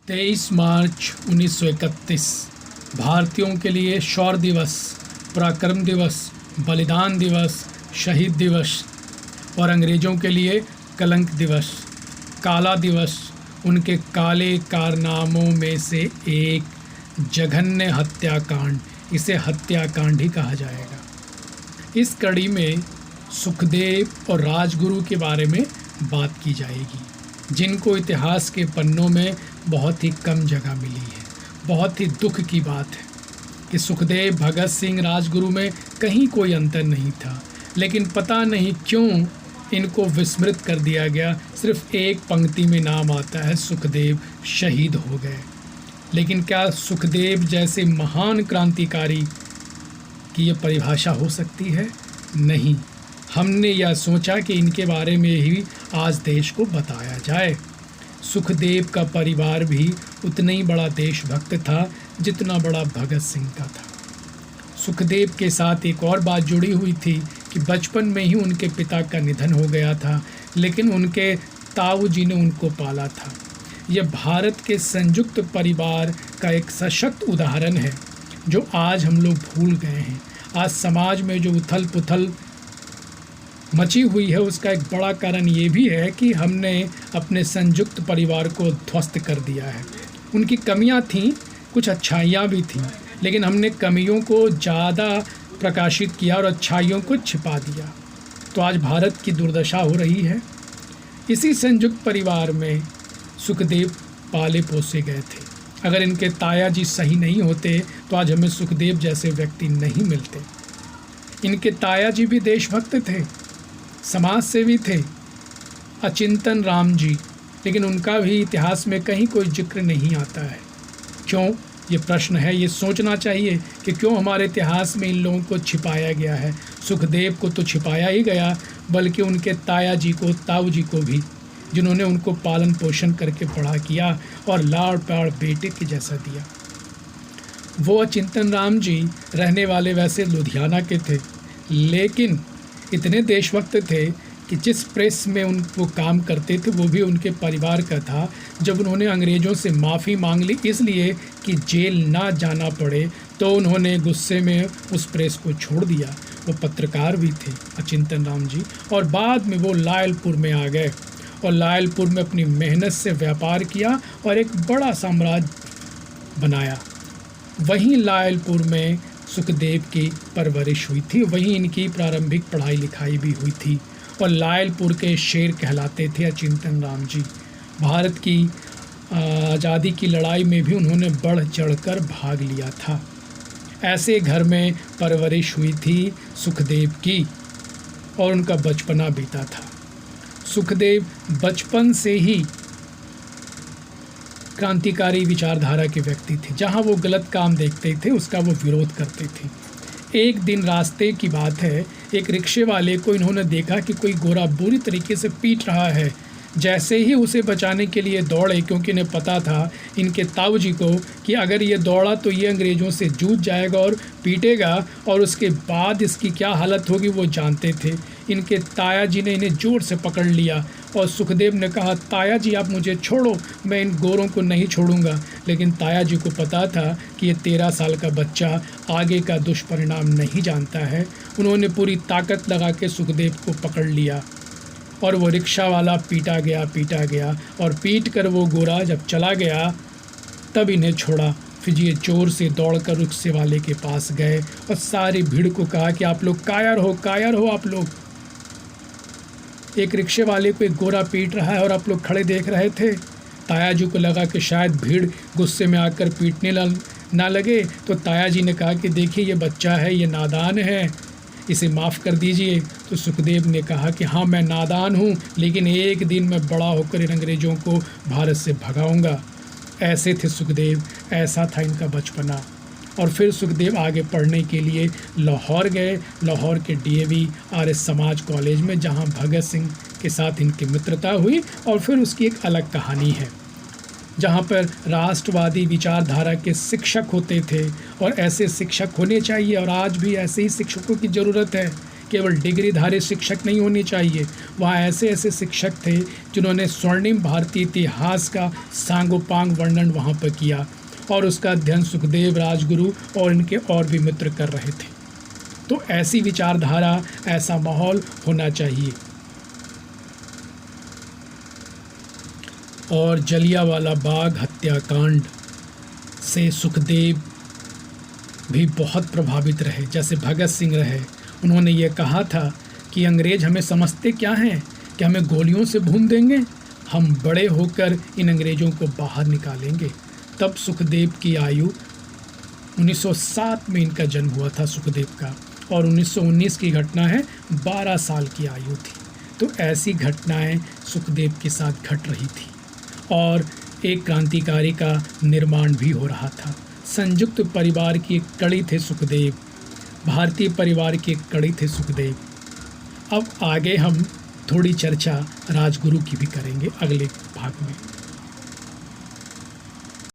23 मार्च 1931 भारतीयों के लिए शौर्य दिवस, पराक्रम दिवस, बलिदान दिवस, शहीद दिवस और अंग्रेज़ों के लिए कलंक दिवस, काला दिवस। उनके काले कारनामों में से एक जघन्य हत्याकांड, इसे हत्याकांड ही कहा जाएगा। इस कड़ी में सुखदेव और राजगुरु के बारे में बात की जाएगी, जिनको इतिहास के पन्नों में बहुत ही कम जगह मिली है। बहुत ही दुख की बात है कि सुखदेव, भगत सिंह, राजगुरु में कहीं कोई अंतर नहीं था, लेकिन पता नहीं क्यों इनको विस्मृत कर दिया गया। सिर्फ एक पंक्ति में नाम आता है, सुखदेव शहीद हो गए। लेकिन क्या सुखदेव जैसे महान क्रांतिकारी की ये परिभाषा हो सकती है? नहीं। हमने यह सोचा कि इनके बारे में ही आज देश को बताया जाए। सुखदेव का परिवार भी उतना ही बड़ा देशभक्त था जितना बड़ा भगत सिंह का था। सुखदेव के साथ एक और बात जुड़ी हुई थी कि बचपन में ही उनके पिता का निधन हो गया था, लेकिन उनके ताऊ जी ने उनको पाला था। यह भारत के संयुक्त परिवार का एक सशक्त उदाहरण है जो आज हम लोग भूल गए हैं। आज समाज में जो उथल पुथल मची हुई है, उसका एक बड़ा कारण ये भी है कि हमने अपने संयुक्त परिवार को ध्वस्त कर दिया है। उनकी कमियां थीं, कुछ अच्छाइयां भी थीं, लेकिन हमने कमियों को ज़्यादा प्रकाशित किया और अच्छाइयों को छिपा दिया। तो आज भारत की दुर्दशा हो रही है। इसी संयुक्त परिवार में सुखदेव पाले पोसे गए थे। अगर इनके ताया जी सही नहीं होते तो आज हमें सुखदेव जैसे व्यक्ति नहीं मिलते। इनके ताया जी भी देशभक्त थे, समाज सेवी थे, अचिंतन राम जी, लेकिन उनका भी इतिहास में कहीं कोई जिक्र नहीं आता है। क्यों? ये प्रश्न है। ये सोचना चाहिए कि क्यों हमारे इतिहास में इन लोगों को छिपाया गया है। सुखदेव को तो छिपाया ही गया, बल्कि उनके ताया जी को, ताऊ जी को भी, जिन्होंने उनको पालन पोषण करके बड़ा किया और लाड़ प्यार बेटे के जैसा दिया। वो अचिंतन राम जी रहने वाले वैसे लुधियाना के थे, लेकिन इतने देशभक्त थे कि जिस प्रेस में वो काम करते थे वो भी उनके परिवार का था। जब उन्होंने अंग्रेज़ों से माफ़ी मांग ली इसलिए कि जेल ना जाना पड़े, तो उन्होंने गुस्से में उस प्रेस को छोड़ दिया। वो पत्रकार भी थे अचिंतन राम जी, और बाद में वो लायलपुर में आ गए और लायलपुर में अपनी मेहनत से व्यापार किया और एक बड़ा साम्राज्य बनाया। वहीं लायलपुर में सुखदेव की परवरिश हुई थी, वहीं इनकी प्रारंभिक पढ़ाई लिखाई भी हुई थी और लायलपुर के शेर कहलाते थे अचिंतन राम जी। भारत की आज़ादी की लड़ाई में भी उन्होंने बढ़ चढ़कर भाग लिया था। ऐसे घर में परवरिश हुई थी सुखदेव की और उनका बचपना बीता था। सुखदेव बचपन से ही क्रांतिकारी विचारधारा के व्यक्ति थे। जहाँ वो गलत काम देखते थे उसका वो विरोध करते थे। एक दिन रास्ते की बात है, एक रिक्शे वाले को इन्होंने देखा कि कोई गोरा बुरी तरीके से पीट रहा है। जैसे ही उसे बचाने के लिए दौड़े, क्योंकि इन्हें पता था इनके ताऊ जी को कि अगर ये दौड़ा तो ये अंग्रेज़ों से जूझ जाएगा और पीटेगा, और उसके बाद इसकी क्या हालत होगी वो जानते थे। इनके ताया जी ने इन्हें ज़ोर से पकड़ लिया और सुखदेव ने कहा, ताया जी आप मुझे छोड़ो, मैं इन गोरों को नहीं छोड़ूंगा। लेकिन ताया जी को पता था कि ये 13 साल का बच्चा आगे का दुष्परिणाम नहीं जानता है। उन्होंने पूरी ताकत लगा के सुखदेव को पकड़ लिया और वो रिक्शा वाला पीटा गया और पीट कर वो गोरा जब चला गया तब इन्हें छोड़ा। फिर ये जोर से दौड़कर रिक्शे वाले के पास गए और सारी भीड़ को कहा कि आप लोग कायर हो आप लोग। एक रिक्शे वाले को एक गोरा पीट रहा है और आप लोग खड़े देख रहे थे। ताया जी को लगा कि शायद भीड़ गुस्से में आकर पीटने ना लगे, तो ताया जी ने कहा कि देखिए ये बच्चा है, ये नादान है, इसे माफ़ कर दीजिए। तो सुखदेव ने कहा कि हाँ मैं नादान हूँ, लेकिन एक दिन मैं बड़ा होकर इन अंग्रेज़ों को भारत से भगाऊंगा। ऐसे थे सुखदेव, ऐसा था इनका बचपना। और फिर सुखदेव आगे पढ़ने के लिए लाहौर गए, लाहौर के DAV आर्य समाज कॉलेज में, जहाँ भगत सिंह के साथ इनकी मित्रता हुई। और फिर उसकी एक अलग कहानी है, जहाँ पर राष्ट्रवादी विचारधारा के शिक्षक होते थे और ऐसे शिक्षक होने चाहिए, और आज भी ऐसे ही शिक्षकों की ज़रूरत है। केवल डिग्रीधारी शिक्षक नहीं होने चाहिए, वहाँ ऐसे ऐसे शिक्षक थे जिन्होंने स्वर्णिम भारतीय इतिहास का सांगोपांग वर्णन वहाँ पर किया, और उसका अध्ययन सुखदेव, राजगुरु और इनके और भी मित्र कर रहे थे। तो ऐसी विचारधारा, ऐसा माहौल होना चाहिए। और जलियांवाला बाग हत्याकांड से सुखदेव भी बहुत प्रभावित रहे, जैसे भगत सिंह रहे। उन्होंने ये कहा था कि अंग्रेज हमें समझते क्या हैं, कि हमें गोलियों से भून देंगे, हम बड़े होकर इन अंग्रेज़ों को बाहर निकालेंगे। तब सुखदेव की आयु 1907 में इनका जन्म हुआ था सुखदेव का, और 1919 की घटना है, 12 साल की आयु थी। तो ऐसी घटनाएं सुखदेव के साथ घट रही थी, और एक क्रांतिकारी का निर्माण भी हो रहा था। संयुक्त परिवार की एक कड़ी थे सुखदेव, भारतीय परिवार की एक कड़ी थे सुखदेव। अब आगे हम थोड़ी चर्चा राजगुरु की भी करेंगे अगले भाग में।